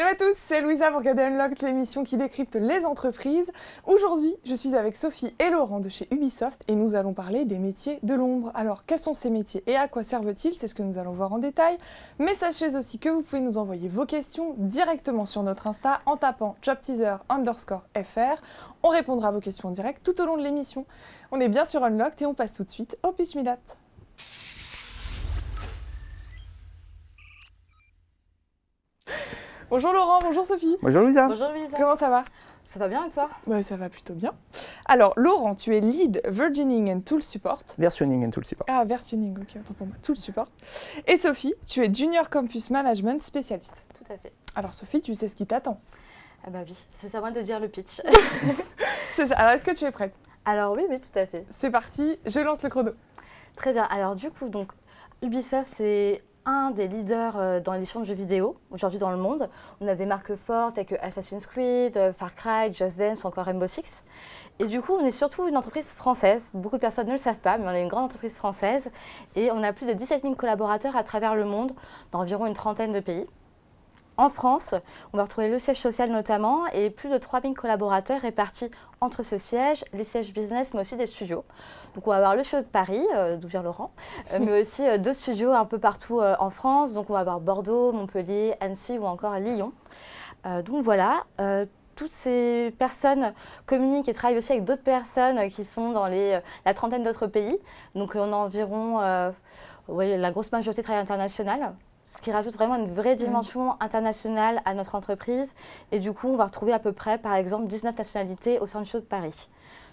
Hello à tous, c'est Louisa pour KD Unlocked, l'émission qui décrypte les entreprises. Aujourd'hui, je suis avec Sophie et Laurent de chez Ubisoft et nous allons parler des métiers de l'ombre. Alors, quels sont ces métiers et à quoi servent-ils? C'est ce que nous allons voir en détail. Mais sachez aussi que vous pouvez nous envoyer vos questions directement sur notre Insta en tapant jobteaser_fr. On répondra à vos questions en direct tout au long de l'émission. On est bien sur Unlocked et on passe tout de suite au Pitch Me That. Bonjour Laurent, bonjour Sophie. Bonjour Louisa. Bonjour Louisa. Comment ça va? Ça va bien et toi? Ça va plutôt bien. Alors Laurent, tu es Lead Versioning and Tool Support. Versioning and Tool Support. Ah, versioning, ok, autant pour moi. Tool Support. Et Sophie, tu es Junior Campus Management spécialiste. Tout à fait. Alors Sophie, tu sais ce qui t'attend. Ah bah oui, c'est à moi de dire le pitch. C'est ça. Alors est-ce que tu es prête? Alors oui, tout à fait. C'est parti, je lance le chrono. Très bien. Alors du coup, donc, Ubisoft, c'est un des leaders dans l'édition de jeux vidéo aujourd'hui dans le monde. On a des marques fortes telles que Assassin's Creed, Far Cry, Just Dance ou encore Rainbow Six. Et du coup, on est surtout une entreprise française. Beaucoup de personnes ne le savent pas, mais on est une grande entreprise française. Et on a plus de 17 000 collaborateurs à travers le monde, dans environ une trentaine de pays. En France, on va retrouver le siège social notamment et plus de 3 000 collaborateurs répartis entre ce siège, les sièges business, mais aussi des studios. Donc on va avoir le studio de Paris, d'où vient Laurent, mais aussi deux studios un peu partout en France. Donc on va avoir Bordeaux, Montpellier, Annecy ou encore Lyon. Donc voilà, toutes ces personnes communiquent et travaillent aussi avec d'autres personnes qui sont dans la trentaine d'autres pays. Donc on a environ, la grosse majorité travaille internationale. Ce qui rajoute vraiment une vraie dimension internationale à notre entreprise. Et du coup, on va retrouver à peu près, par exemple, 19 nationalités au sein du studio de Paris.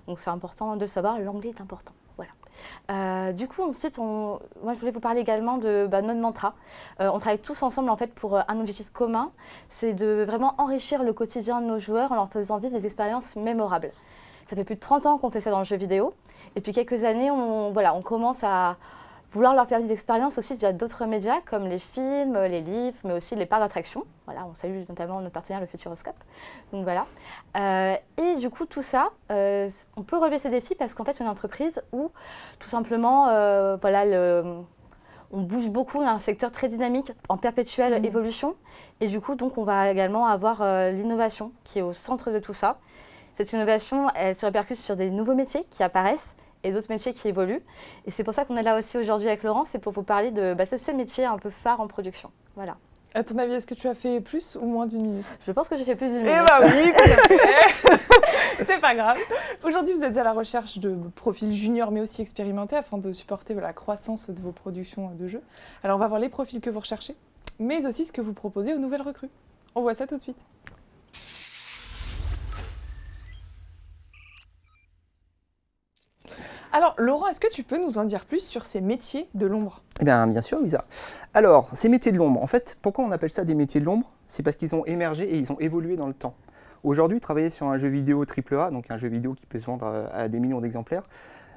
Donc c'est important de le savoir, l'anglais est important. Voilà. Du coup, ensuite, moi je voulais vous parler également de notre mantra. On travaille tous ensemble en fait pour un objectif commun, c'est de vraiment enrichir le quotidien de nos joueurs en leur faisant vivre des expériences mémorables. Ça fait plus de 30 ans qu'on fait ça dans le jeu vidéo. Et puis quelques années, on commence à vouloir leur faire vivre d'expérience aussi via d'autres médias comme les films, les livres, mais aussi les parcs d'attractions. Voilà, on salue notamment notre partenaire, le Futuroscope. Donc voilà. Et du coup, tout ça, on peut relever ces défis parce qu'en fait, c'est une entreprise où tout simplement, on bouge beaucoup, on a un secteur très dynamique, en perpétuelle évolution. Et du coup, donc, on va également avoir l'innovation qui est au centre de tout ça. Cette innovation, elle se répercute sur des nouveaux métiers qui apparaissent et d'autres métiers qui évoluent. Et c'est pour ça qu'on est là aussi aujourd'hui avec Laurent, c'est pour vous parler de ces métiers un peu phares en production. Voilà. À ton avis, est-ce que tu as fait plus ou moins d'une minute? Je pense que j'ai fait plus d'une minute. Eh bah oui, tout à fait. C'est pas grave. Aujourd'hui, vous êtes à la recherche de profils juniors, mais aussi expérimentés, afin de supporter la croissance de vos productions de jeux. Alors, on va voir les profils que vous recherchez, mais aussi ce que vous proposez aux nouvelles recrues. On voit ça tout de suite. Alors, Laurent, est-ce que tu peux nous en dire plus sur ces métiers de l'ombre? Eh bien sûr, Louisa. Alors, ces métiers de l'ombre, en fait, pourquoi on appelle ça des métiers de l'ombre? C'est parce qu'ils ont émergé et ils ont évolué dans le temps. Aujourd'hui, travailler sur un jeu vidéo AAA, donc un jeu vidéo qui peut se vendre à des millions d'exemplaires,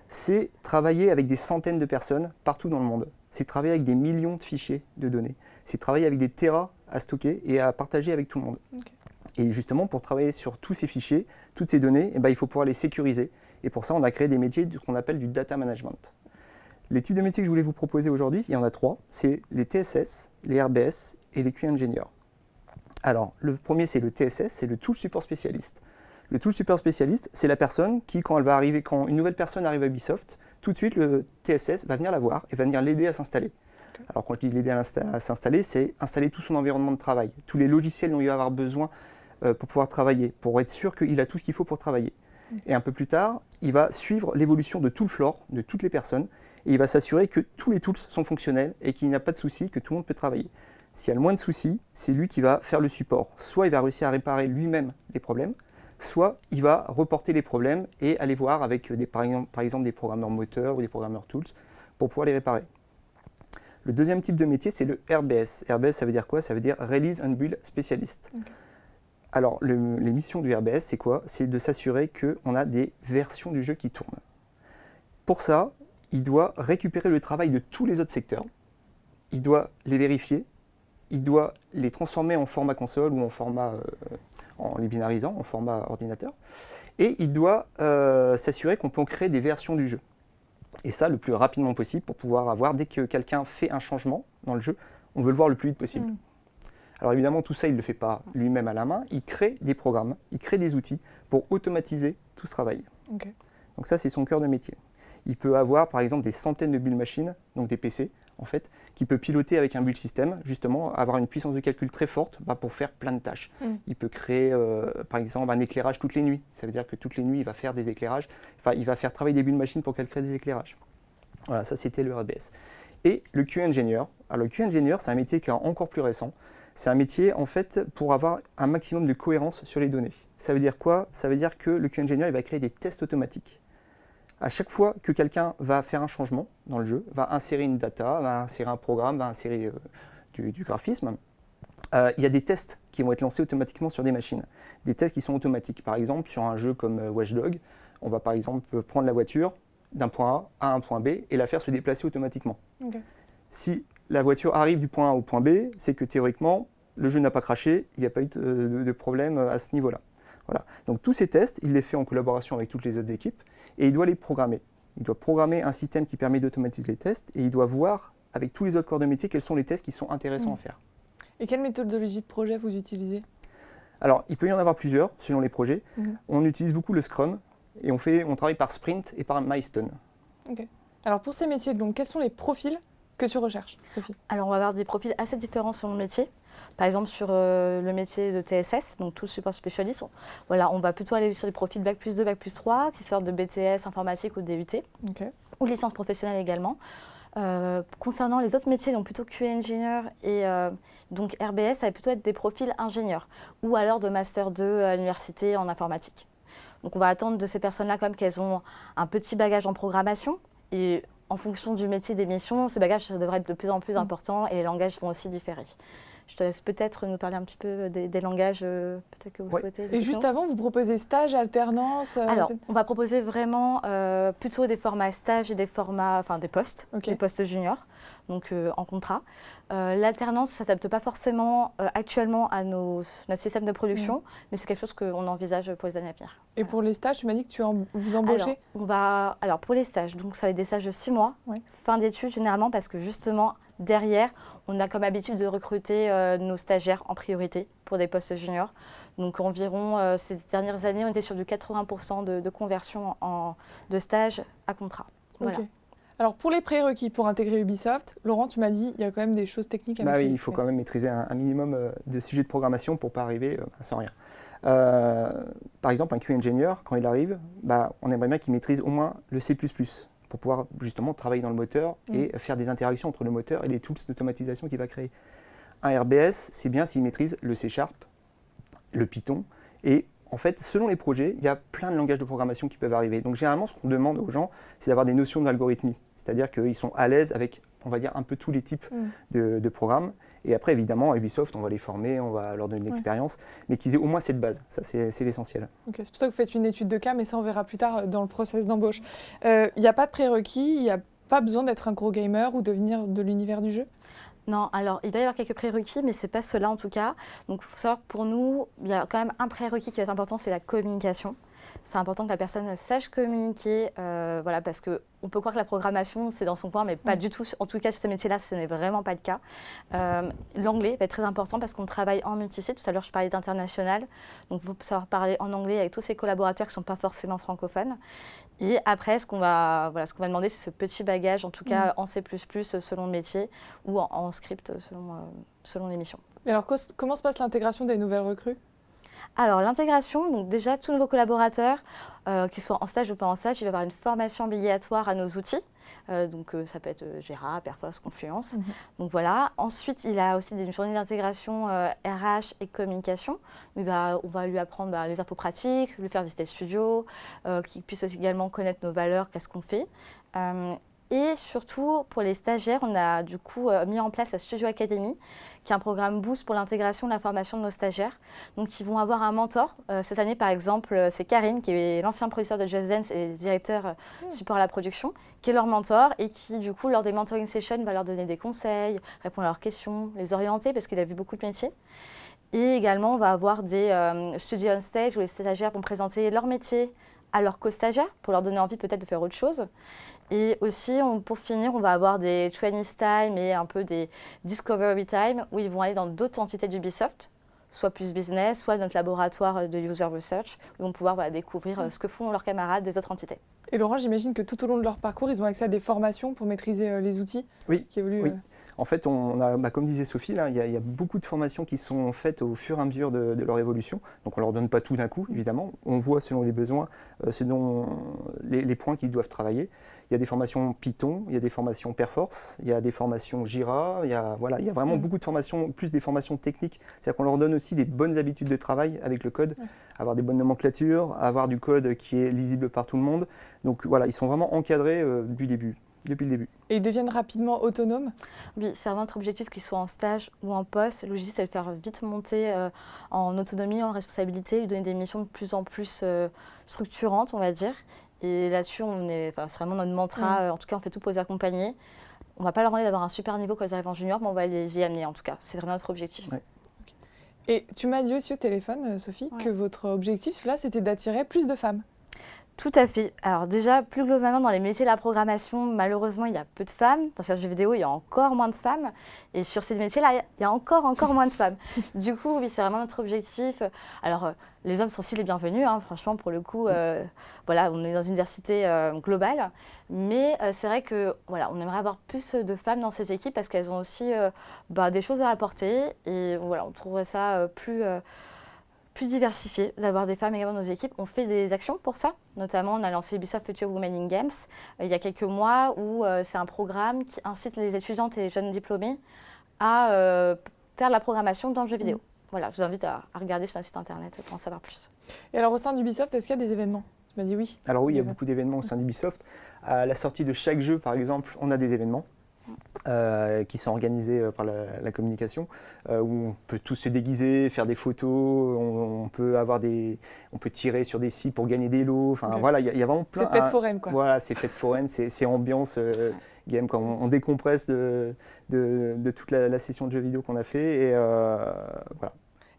c'est travailler avec des centaines de personnes partout dans le monde. C'est travailler avec des millions de fichiers de données. C'est travailler avec des terras à stocker et à partager avec tout le monde. Okay. Et justement, pour travailler sur tous ces fichiers, toutes ces données, il faut pouvoir les sécuriser. Et pour ça, on a créé des métiers qu'on appelle du data management. Les types de métiers que je voulais vous proposer aujourd'hui, il y en a 3. C'est les TSS, les RBS et les QA ingénieurs. Alors, le premier, c'est le TSS, c'est le Tool Support Specialist. Le Tool Support Specialist, c'est la personne qui, quand une nouvelle personne arrive à Ubisoft, tout de suite, le TSS va venir la voir et va venir l'aider à s'installer. Okay. Alors, quand je dis l'aider à s'installer, c'est installer tout son environnement de travail, tous les logiciels dont il va avoir besoin pour pouvoir travailler, pour être sûr qu'il a tout ce qu'il faut pour travailler. Et un peu plus tard, il va suivre l'évolution de tout le floor, de toutes les personnes, et il va s'assurer que tous les tools sont fonctionnels et qu'il n'y a pas de soucis, que tout le monde peut travailler. S'il y a le moins de soucis, c'est lui qui va faire le support. Soit il va réussir à réparer lui-même les problèmes, soit il va reporter les problèmes et aller voir avec par exemple des programmeurs moteurs ou des programmeurs tools pour pouvoir les réparer. Le deuxième type de métier, c'est le RBS. RBS, ça veut dire quoi? Ça veut dire Release and Build Specialist. Okay. Alors, les missions du RBS, c'est quoi? C'est de s'assurer qu'on a des versions du jeu qui tournent. Pour ça, il doit récupérer le travail de tous les autres secteurs. Il doit les vérifier. Il doit les transformer en format console ou en format, en les binarisant, en format ordinateur. Et il doit s'assurer qu'on peut créer des versions du jeu. Et ça, le plus rapidement possible pour pouvoir avoir, dès que quelqu'un fait un changement dans le jeu, on veut le voir le plus vite possible. Alors évidemment, tout ça, il ne le fait pas lui-même à la main, il crée des programmes, il crée des outils pour automatiser tout ce travail. Ok. Donc ça, c'est son cœur de métier. Il peut avoir par exemple des centaines de build machines, donc des PC en fait, qu'il peut piloter avec un build system, justement, avoir une puissance de calcul très forte pour faire plein de tâches. Il peut créer par exemple un éclairage toutes les nuits. Ça veut dire que toutes les nuits, il va faire des éclairages, enfin il va faire travailler des build machines pour qu'elles créent des éclairages. Voilà, ça c'était le RBS. Et le QA Engineer. Alors le QA Engineer, c'est un métier qui est encore plus récent. C'est un métier en fait pour avoir un maximum de cohérence sur les données. Ça veut dire quoi? Ça veut dire que le QA Engineer, il va créer des tests automatiques. À chaque fois que quelqu'un va faire un changement dans le jeu, va insérer une data, va insérer un programme, va insérer du graphisme, il y a des tests qui vont être lancés automatiquement sur des machines. Des tests qui sont automatiques. Par exemple, sur un jeu comme Watch Dogs, on va par exemple prendre la voiture d'un point A à un point B et la faire se déplacer automatiquement. Ok. Si la voiture arrive du point A au point B, c'est que théoriquement, le jeu n'a pas craché, il n'y a pas eu de problème à ce niveau-là. Voilà. Donc tous ces tests, il les fait en collaboration avec toutes les autres équipes et il doit les programmer. Il doit programmer un système qui permet d'automatiser les tests et il doit voir avec tous les autres corps de métier quels sont les tests qui sont intéressants à faire. Et quelle méthodologie de projet vous utilisez? Alors, il peut y en avoir plusieurs selon les projets. On utilise beaucoup le Scrum et on travaille par sprint et par milestone. Ok. Alors pour ces métiers de l'ombre, quels sont les profils que tu recherches, Sophie? Alors, on va avoir des profils assez différents selon le métier. Par exemple, sur le métier de TSS, donc tout support spécialiste, voilà, on va plutôt aller sur des profils Bac+2, Bac+3, qui sortent de BTS, informatique ou de DUT, ou licence professionnelle également. Concernant les autres métiers, donc plutôt QA Engineer et donc RBS, ça va plutôt être des profils ingénieurs, ou alors de Master 2 à l'université en informatique. Donc on va attendre de ces personnes-là quand même qu'elles ont un petit bagage en programmation, et en fonction du métier des missions, ces bagages devraient être de plus en plus importants et les langages vont aussi différer. Je te laisse peut-être nous parler un petit peu des langages peut-être que vous souhaitez. Et juste avant, vous proposez stage, alternance Alors, on va proposer vraiment plutôt des formats stage et des formats, enfin des postes, des postes juniors, donc en contrat. L'alternance ne s'adapte pas forcément actuellement à notre système de production, mais c'est quelque chose qu'on envisage pour les années à venir. Et pour les stages, tu m'as dit que vous embauchez? Alors, pour les stages, donc ça va être des stages de 6 mois, fin d'études généralement, parce que justement, derrière, on a comme habitude de recruter nos stagiaires en priorité pour des postes juniors. Donc environ, ces dernières années, on était sur du 80% de conversion de stage à contrat. Voilà. Okay. Alors pour les prérequis pour intégrer Ubisoft, Laurent, tu m'as dit il y a quand même des choses techniques à maîtriser. Oui, il faut quand même maîtriser un minimum de sujets de programmation pour ne pas arriver sans rien. Par exemple, un QA Engineer, quand il arrive, on aimerait bien qu'il maîtrise au moins le C++. Pour pouvoir justement travailler dans le moteur et faire des interactions entre le moteur et les tools d'automatisation qu'il va créer. Un RBS, c'est bien s'il maîtrise le C#, le Python, et en fait, selon les projets, il y a plein de langages de programmation qui peuvent arriver. Donc généralement, ce qu'on demande aux gens, c'est d'avoir des notions d'algorithmie, c'est-à-dire qu'ils sont à l'aise avec, on va dire, un peu tous les types de programmes. Et après, évidemment, à Ubisoft, on va les former, on va leur donner de l'expérience, mais qu'ils aient au moins cette base. Ça, c'est l'essentiel. Okay, c'est pour ça que vous faites une étude de cas, mais ça, on verra plus tard dans le process d'embauche. Il n'y a pas de prérequis, il n'y a pas besoin d'être un gros gamer ou de venir de l'univers du jeu? Non, alors il va y avoir quelques prérequis, mais ce n'est pas cela en tout cas. Donc il faut savoir que pour nous, il y a quand même un prérequis qui va être important, c'est la communication. C'est important que la personne sache communiquer, voilà, parce qu'on peut croire que la programmation, c'est dans son coin, mais pas du tout. En tout cas, sur ce métier-là, ce n'est vraiment pas le cas. L'anglais va être très important parce qu'on travaille en multisite. Tout à l'heure, je parlais d'international. Donc, il faut savoir parler en anglais avec tous ses collaborateurs qui ne sont pas forcément francophones. Et après, ce qu'on va demander, c'est ce petit bagage, en tout cas en C++ selon le métier ou en script selon les missions. Et alors, comment se passe l'intégration des nouvelles recrues ? Alors l'intégration, donc déjà tous nouveaux collaborateurs, qu'ils soient en stage ou pas en stage, il va y avoir une formation obligatoire à nos outils. Donc ça peut être Jira, Perforce, Confluence. Donc voilà. Ensuite, il a aussi une journée d'intégration RH et communication. On va lui apprendre les infos pratiques, lui faire visiter le studio, qu'il puisse aussi également connaître nos valeurs, qu'est-ce qu'on fait. Et surtout, pour les stagiaires, on a du coup mis en place la Studio Academy, qui est un programme boost pour l'intégration de la formation de nos stagiaires. Donc, ils vont avoir un mentor. Cette année, par exemple, c'est Karine, qui est l'ancien producteur de Just Dance et directeur support à la production, qui est leur mentor et qui, du coup, lors des mentoring sessions, va leur donner des conseils, répondre à leurs questions, les orienter, parce qu'il a vu beaucoup de métiers. Et également, on va avoir des studios on stage où les stagiaires vont présenter leur métier à leurs co-stagiaires pour leur donner envie peut-être de faire autre chose. Et aussi, pour finir, on va avoir des trainees time et un peu des discovery time où ils vont aller dans d'autres entités d'Ubisoft, soit plus business, soit notre laboratoire de user research, où ils vont pouvoir découvrir ce que font leurs camarades des autres entités. Et Laurent, j'imagine que tout au long de leur parcours, ils ont accès à des formations pour maîtriser les outils qui évoluent. Oui. En fait, on a, comme disait Sophie, là, il y a beaucoup de formations qui sont faites au fur et à mesure de leur évolution. Donc on ne leur donne pas tout d'un coup, évidemment. On voit selon les besoins, selon les points qu'ils doivent travailler. Il y a des formations Python, il y a des formations Perforce, il y a des formations Jira, il y a vraiment beaucoup de formations, plus des formations techniques. C'est-à-dire qu'on leur donne aussi des bonnes habitudes de travail avec le code, avoir des bonnes nomenclatures, avoir du code qui est lisible par tout le monde. Donc voilà, ils sont vraiment encadrés depuis le début. Et ils deviennent rapidement autonomes? Oui, c'est vraiment notre objectif qu'ils soient en stage ou en poste. L'objectif, c'est de le faire vite monter en autonomie, en responsabilité, lui donner des missions de plus en plus structurantes, on va dire. Et là-dessus, c'est vraiment notre mantra. En tout cas, on fait tout pour les accompagner. On ne va pas leur demander d'avoir un super niveau quand ils arrivent en junior, mais on va les y amener en tout cas. C'est vraiment notre objectif. Ouais. Et tu m'as dit aussi au téléphone, Sophie, que votre objectif, là, c'était d'attirer plus de femmes. Tout à fait. Alors déjà, plus globalement, dans les métiers de la programmation, malheureusement, il y a peu de femmes. Dans ces jeux vidéo, il y a encore moins de femmes. Et sur ces métiers-là, il y a encore moins de femmes. Du coup, oui, c'est vraiment notre objectif. Alors, les hommes sont aussi les bienvenus, hein, franchement, pour le coup. Voilà, on est dans une diversité globale. Mais c'est vrai que voilà, on aimerait avoir plus de femmes dans ces équipes parce qu'elles ont aussi des choses à apporter. Et voilà, on trouverait ça plus diversifié, d'avoir des femmes également dans nos équipes. On fait des actions pour ça. Notamment, on a lancé Ubisoft Future Women in Games il y a quelques mois où c'est un programme qui incite les étudiantes et les jeunes diplômés à faire de la programmation dans le jeu vidéo. Voilà, je vous invite à regarder sur notre site internet pour en savoir plus. Et alors, au sein d'Ubisoft, est-ce qu'il y a des événements? Tu m'as dit oui. Alors oui, il y a beaucoup d'événements au sein d'Ubisoft. À la sortie de chaque jeu, par exemple, on a des événements. Qui sont organisés par la communication, où on peut tous se déguiser, faire des photos, on peut tirer sur des sites pour gagner des lots. Enfin voilà, il y a vraiment plein. C'est fête foraine quoi. Voilà, c'est fête foraine, c'est ambiance game quand on décompresse de toute la session de jeux vidéo qu'on a fait et voilà.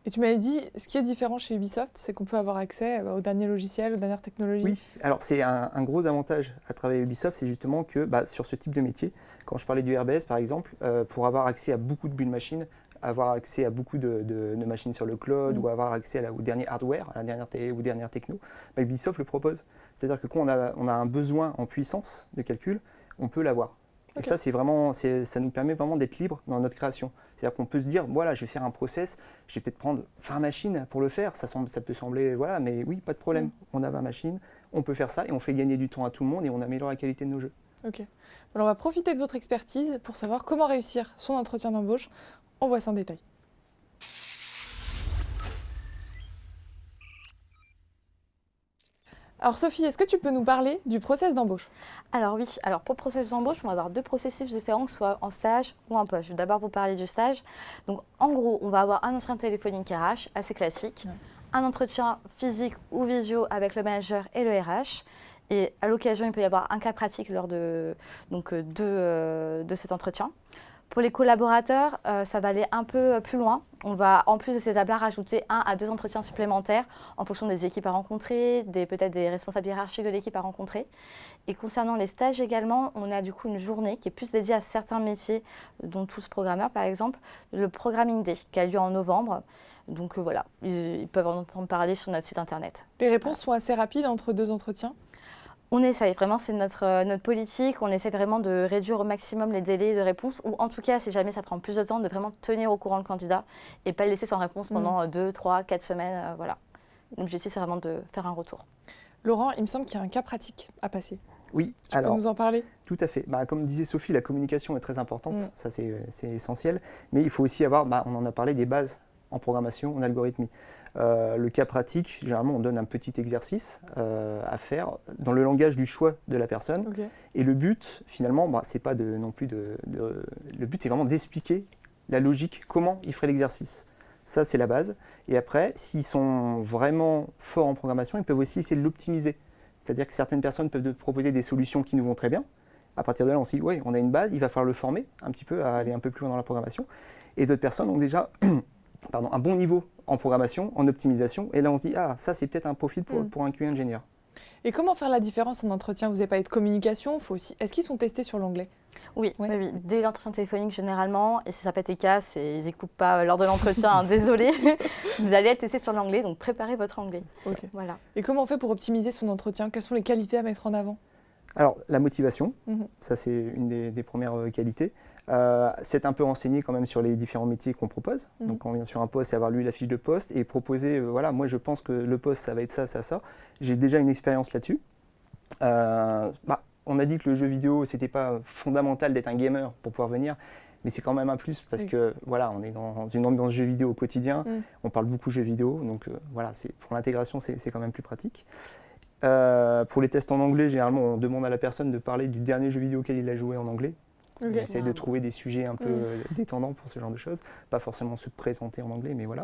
Et tu m'avais dit, ce qui est différent chez Ubisoft, c'est qu'on peut avoir accès aux derniers logiciels, aux dernières technologies. Oui, alors c'est un gros avantage à travailler à Ubisoft, c'est justement que sur ce type de métier, quand je parlais du RBS par exemple, pour avoir accès à beaucoup de build machines, avoir accès à beaucoup de machines sur le cloud ou avoir accès au dernier hardware, à la dernière techno, Ubisoft le propose. C'est-à-dire que quand on a un besoin en puissance de calcul, on peut l'avoir. Et ça, ça nous permet vraiment d'être libre dans notre création. C'est-à-dire qu'on peut se dire, voilà, je vais faire un process, je vais peut-être prendre 20 machines pour le faire. Ça peut sembler, voilà, mais oui, pas de problème. On a 20 machines, on peut faire ça et on fait gagner du temps à tout le monde et on améliore la qualité de nos jeux. Ok. Alors, on va profiter de votre expertise pour savoir comment réussir son entretien d'embauche. On voit ça en détail. Alors Sophie, est-ce que tu peux nous parler du process d'embauche? Alors oui, pour le processus d'embauche, on va avoir deux processus différents, que ce soit en stage ou en poste. Je vais d'abord vous parler du stage. Donc en gros, on va avoir un entretien téléphonique RH, assez classique, un entretien physique ou visio avec le manager et le RH. Et à l'occasion, il peut y avoir un cas pratique lors de cet entretien. Pour les collaborateurs, ça va aller un peu plus loin. On va, en plus de ces étapes-là, rajouter 1 à 2 entretiens supplémentaires en fonction des équipes à rencontrer, peut-être des responsables hiérarchiques de l'équipe à rencontrer. Et concernant les stages également, on a du coup une journée qui est plus dédiée à certains métiers, dont tous programmeurs par exemple, le Programming Day qui a lieu en novembre. Donc voilà, ils peuvent en entendre parler sur notre site internet. Les réponses sont assez rapides entre 2 entretiens? On essaye, vraiment, c'est notre politique. On essaie vraiment de réduire au maximum les délais de réponse, ou en tout cas, si jamais ça prend plus de temps, de vraiment tenir au courant le candidat et pas le laisser sans réponse pendant 2, 3, 4 semaines. Voilà. L'objectif, c'est vraiment de faire un retour. Laurent, il me semble qu'il y a un cas pratique à passer. Oui, tu peux nous en parler? Tout à fait. Comme disait Sophie, la communication est très importante, ça c'est essentiel. Mais il faut aussi avoir, on en a parlé, des bases en programmation, en algorithmie. Le cas pratique, généralement, on donne un petit exercice à faire dans le langage du choix de la personne. Okay. Et le but, finalement, c'est pas le but, c'est vraiment d'expliquer la logique, comment il ferait l'exercice. Ça, c'est la base. Et après, s'ils sont vraiment forts en programmation, ils peuvent aussi essayer de l'optimiser. C'est-à-dire que certaines personnes peuvent proposer des solutions qui nous vont très bien. À partir de là, on se dit, oui, on a une base, il va falloir le former un petit peu, à aller un peu plus loin dans la programmation. Et d'autres personnes ont déjà un bon niveau en programmation, en optimisation. Et là, on se dit, ça, c'est peut-être un profil pour un QA ingénieur. Et comment faire la différence en entretien? Vous n'avez pas de communication, faut aussi... Est-ce qu'ils sont testés sur l'anglais? Oui, Ouais. oui, oui. Dès l'entretien téléphonique généralement, et si ça pète et casse, et ils n'écoutent pas lors de l'entretien, hein, désolé, vous allez être testé sur l'anglais, donc préparez votre anglais. Ok. Voilà. Et comment on fait pour optimiser son entretien? Quelles sont les qualités à mettre en avant? Alors, la motivation, Mhm. ça c'est une des premières qualités. C'est un peu renseigné quand même sur les différents métiers qu'on propose. Mhm. Donc quand on vient sur un poste, c'est avoir lu la fiche de poste et proposer, voilà, moi je pense que le poste ça va être ça, ça, ça. J'ai déjà une expérience là-dessus. On a dit que le jeu vidéo, c'était pas fondamental d'être un gamer pour pouvoir venir, mais c'est quand même un plus parce Oui. que voilà, on est dans une ambiance jeu vidéo au quotidien, Mm. on parle beaucoup jeux vidéo, donc voilà, pour l'intégration, c'est quand même plus pratique. Pour les tests en anglais, généralement, on demande à la personne de parler du dernier jeu vidéo auquel il a joué en anglais. Ok. On essaye de trouver des sujets un peu Mm. détendants pour ce genre de choses, pas forcément se présenter en anglais, mais voilà.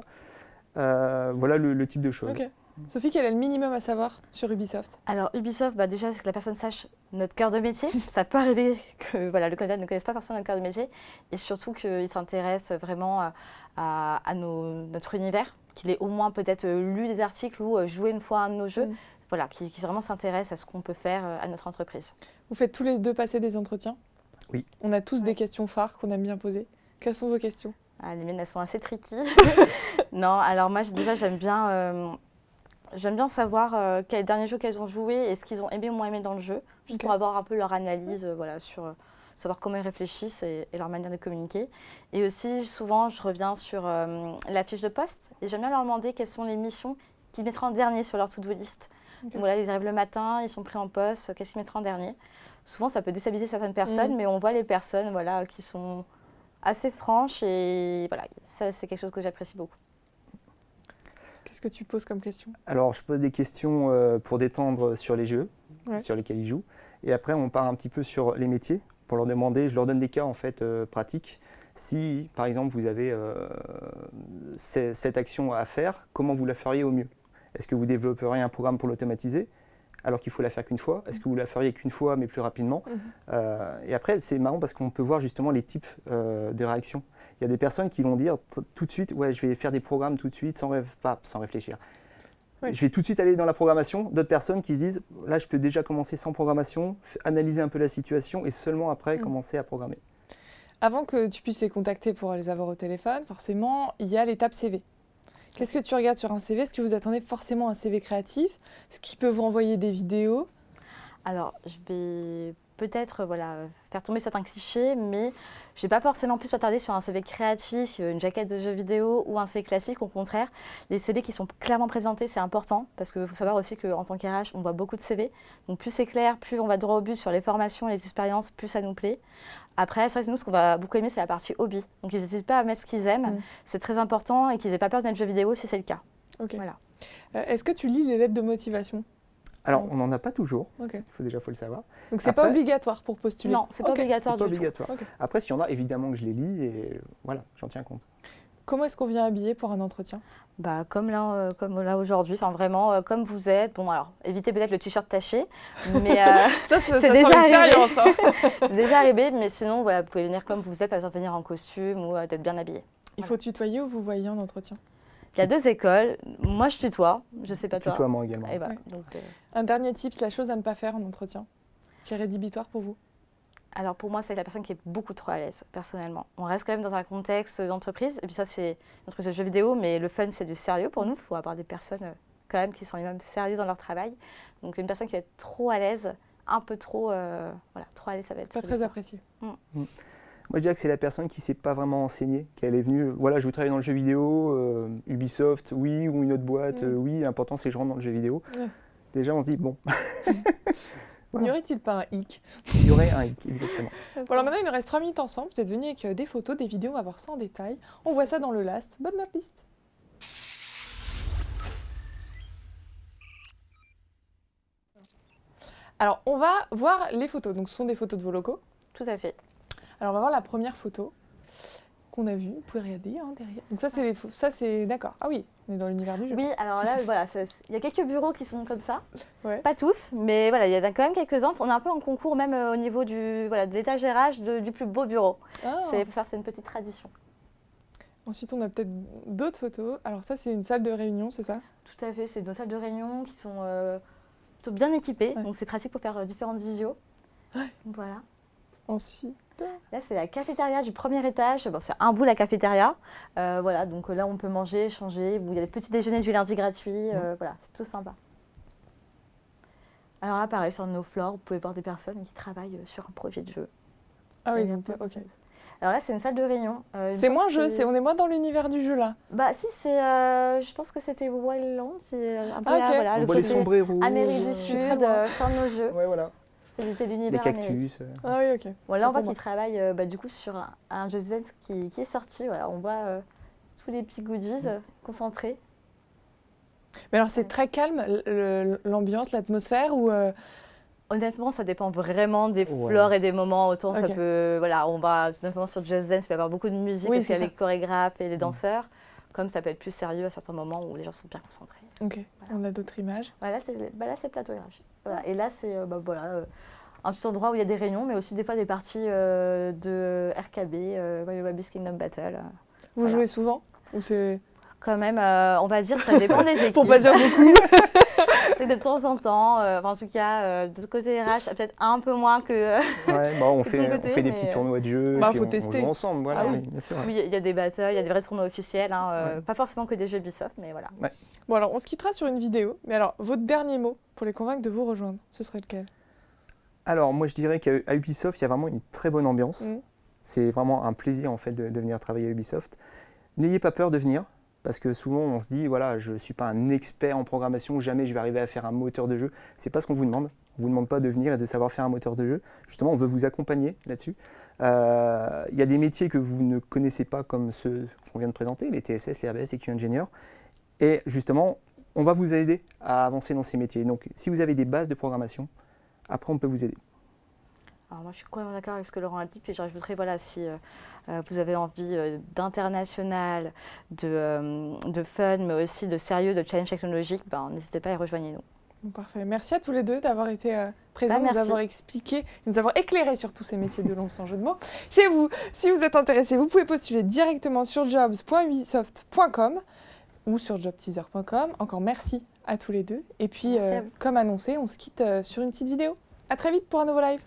Voilà le type de choses. Ok. Sophie, quel est le minimum à savoir sur Ubisoft? Alors Ubisoft, déjà, c'est que la personne sache notre cœur de métier. Ça peut arriver que voilà, le candidat ne connaisse pas forcément notre cœur de métier et surtout qu'il s'intéresse vraiment à notre univers, qu'il ait au moins peut-être lu des articles ou joué une fois à un de nos jeux. Mm. Voilà, qui vraiment s'intéresse à ce qu'on peut faire à notre entreprise. Vous faites tous les deux passer des entretiens? Oui. On a tous Ouais. des questions phares qu'on aime bien poser. Quelles sont vos questions? Ah, les miennes, elles sont assez tricky. Non, alors moi, déjà, j'aime bien savoir quel dernier jeu qu'elles ont joué et ce qu'ils ont aimé ou moins aimé dans le jeu, juste Ok. pour avoir un peu leur analyse voilà, sur savoir comment ils réfléchissent et leur manière de communiquer. Et aussi, souvent, je reviens sur la fiche de poste et j'aime bien leur demander quelles sont les missions qu'ils mettraient en dernier sur leur to-do list. Ok. Donc voilà, ils arrivent le matin, ils sont pris en poste, qu'est-ce qu'ils mettraient en dernier? Souvent, ça peut déstabiliser certaines personnes, mais on voit les personnes voilà, qui sont assez franches et voilà, ça, c'est quelque chose que j'apprécie beaucoup. Qu'est-ce que tu poses comme question? Alors, je pose des questions pour détendre sur les jeux Ouais. sur lesquels ils jouent. Et après, on part un petit peu sur les métiers pour leur demander, je leur donne des cas en fait pratiques. Si, par exemple, vous avez cette action à faire, comment vous la feriez au mieux? Est-ce que vous développeriez un programme pour l'automatiser alors qu'il faut la faire qu'une fois? Est-ce que vous la feriez qu'une fois mais plus rapidement? Et après, c'est marrant parce qu'on peut voir justement les types de réactions. Il y a des personnes qui vont dire tout de suite, ouais, je vais faire des programmes tout de suite sans réfléchir. Ouais. Je vais tout de suite aller dans la programmation. D'autres personnes qui se disent, là, je peux déjà commencer sans programmation, analyser un peu la situation et seulement après commencer à programmer. Avant que tu puisses les contacter pour les avoir au téléphone, forcément, il y a l'étape CV. Qu'est-ce que tu regardes sur un CV? Est-ce que vous attendez forcément un CV créatif? Est-ce qu'ils peuvent vous envoyer des vidéos? Alors, je vais peut-être faire tomber certains clichés, mais je ne vais pas forcément plus m'attarder sur un CV créatif, une jaquette de jeu vidéo ou un CV classique. Au contraire, les CV qui sont clairement présentés, c'est important parce qu'il faut savoir aussi qu'en tant qu'RH, on voit beaucoup de CV. Donc plus c'est clair, plus on va droit au but sur les formations et les expériences, plus ça nous plaît. Après, ça, nous, ce qu'on va beaucoup aimer, c'est la partie hobby. Donc ils n'hésitent pas à mettre ce qu'ils aiment. C'est très important et qu'ils n'aient pas peur de mettre jeu vidéo si c'est le cas. Ok. Voilà. Est-ce que tu lis les lettres de motivation? Alors, on n'en a pas toujours, Ok. faut le savoir. Donc c'est pas Après- obligatoire pour postuler? Non, c'est pas Ok. obligatoire C'est pas du tout. obligatoire. Ok. Après, s'il y en a, évidemment que je les lis et voilà, j'en tiens compte. Comment est-ce qu'on vient habillé pour un entretien? Comme là aujourd'hui, enfin vraiment comme vous êtes. Bon alors, évitez peut-être le t-shirt taché, mais Ça c'est sent déjà l'expérience, hein. c'est déjà arrivé. Mais sinon, voilà, vous pouvez venir comme vous êtes, par exemple venir en costume ou d'être bien habillé. Il faut tutoyer ou vous voyez en entretien? Il y a 2 écoles. Moi, je tutoie. Je sais pas toi. Tutoiement également. Et voilà. Ouais. Donc, Un dernier tip, la chose à ne pas faire en entretien, qui est rédhibitoire pour vous? alors pour moi, c'est la personne qui est beaucoup trop à l'aise, personnellement. On reste quand même dans un contexte d'entreprise. Et puis ça, c'est une entreprise de jeux vidéo, mais le fun, c'est du sérieux pour nous. Il faut avoir des personnes quand même qui sont les mêmes sérieuses dans leur travail. Donc une personne qui va être trop à l'aise, un peu trop, trop à l'aise, ça va être Pas très rédhibitoire. apprécié. Moi, je dirais que c'est la personne qui ne s'est pas vraiment enseignée, qu'elle est venue, voilà, je veux travailler dans le jeu vidéo, Ubisoft, oui, ou une autre boîte, oui, l'important c'est que je rentre dans le jeu vidéo. Ouais. Déjà, on se dit, bon, N'y aurait-il pas un hic? il y aurait un hic, exactement. Bon, alors maintenant, il nous reste 3 minutes ensemble. Vous êtes venus avec des photos, des vidéos, on va voir ça en détail. On voit ça dans le last, but not least. Alors, on va voir les photos. Donc, ce sont des photos de vos locaux. Tout à fait. Alors, on va voir la première photo qu'on a vue. Vous pouvez regarder derrière. Donc, ça, c'est les ça, c'est d'accord. Ah oui, on est dans l'univers du jeu. Oui, alors là, voilà, il y a quelques bureaux qui sont comme ça. Ouais. Pas tous, mais voilà, il y en a quand même quelques-uns. On est un peu en concours même au niveau de l'étage RH du plus beau bureau. Ah. C'est une petite tradition. Ensuite, on a peut-être d'autres photos. Alors, ça, c'est une salle de réunion, c'est ça? Tout à fait, c'est nos salles de réunion qui sont plutôt bien équipé, Ouais. donc c'est pratique pour faire différentes visios. Ouais. Donc voilà. Ensuite, Là, c'est la cafétéria du premier étage. Bon, c'est un bout la cafétéria. Voilà, donc là, on peut manger, changer. Bon, il y a des petits déjeuners du lundi gratuits. Voilà, c'est plutôt sympa. Alors là, pareil, sur nos floors, vous pouvez voir des personnes qui travaillent sur un projet de jeu. ah oui, Il y a donc, plein de ok. choses. Alors là, c'est une salle de réunion. C'est moins jeu, on est moins dans l'univers du jeu là. Bah si, je pense que c'était Wildlands. C'est un peu Ah, là, ok. voilà, On le voit les côté sombreros. Amérique du suis Sud, très loin. faire nos jeux. Ouais, voilà. C'était Les l'univers américain. cactus. Ah oui, ok. Bon, là, on Pour voit moi. qu'ils travaillent du coup sur un Just Dance qui est sorti. Voilà, on voit tous les petits goodies concentrés. Mais alors, c'est Ouais. très calme, l'ambiance, l'atmosphère ou Honnêtement, ça dépend vraiment des Ouais. fleurs et des moments. Autant ça Ok. peut, voilà, on va notamment sur Just Dance, il peut y avoir beaucoup de musique Oui, parce qu'il y a c'est les chorégraphes et les danseurs. Comme ça peut être plus sérieux à certains moments où les gens sont bien concentrés. Ok, Voilà. on a d'autres images. Là, c'est le plateau RH. Voilà. Et là, c'est un petit endroit où il y a des réunions, mais aussi des fois des parties de RKB, Royal Rabbids Kingdom Battle. Vous Voilà. jouez souvent ou c'est Quand même, on va dire, ça dépend des équipes. pour pas dire beaucoup. C'est de temps en temps. En tout cas, de côté RH, peut-être un peu moins que. Ouais, bah, on C'est fait, ton on côté, fait des mais, petits tournois de jeu. Bah, puis faut on tester. joue ensemble, voilà, Ah oui. oui, bien sûr. Oui, il y a des battles, il y a des vrais tournois officiels. Ouais. Pas forcément que des jeux Ubisoft, mais voilà. Bon alors, on se quittera sur une vidéo. Mais alors, votre dernier mot pour les convaincre de vous rejoindre, ce serait lequel? Alors, moi, je dirais qu'à Ubisoft, il y a vraiment une très bonne ambiance. Mhm. C'est vraiment un plaisir, en fait, de venir travailler à Ubisoft. N'ayez pas peur de venir, parce que souvent, on se dit, voilà, je ne suis pas un expert en programmation, jamais je vais arriver à faire un moteur de jeu. C'est pas ce qu'on vous demande. On ne vous demande pas de venir et de savoir faire un moteur de jeu. Justement, on veut vous accompagner là-dessus. Il y a des métiers que vous ne connaissez pas, comme ceux qu'on vient de présenter, les TSS, les RBS, les Q-Ingénieurs. Et justement, on va vous aider à avancer dans ces métiers. Donc, si vous avez des bases de programmation, après, on peut vous aider. Alors moi, je suis complètement d'accord avec ce que Laurent a dit. Puis j'ajouterais, voilà, si vous avez envie d'international, de fun, mais aussi de sérieux, de challenge technologique, n'hésitez pas et rejoignez-nous. Bon, parfait. Merci à tous les deux d'avoir été présents, nous merci. avoir expliqué, nous avoir éclairé sur tous ces métiers de l'ombre sans jeu de mots. Chez vous, si vous êtes intéressé, vous pouvez postuler directement sur jobs.ubisoft.com ou sur jobteaser.com. Encore merci à tous les deux. Et puis, Merci à vous. comme annoncé, on se quitte sur une petite vidéo. À très vite pour un nouveau live.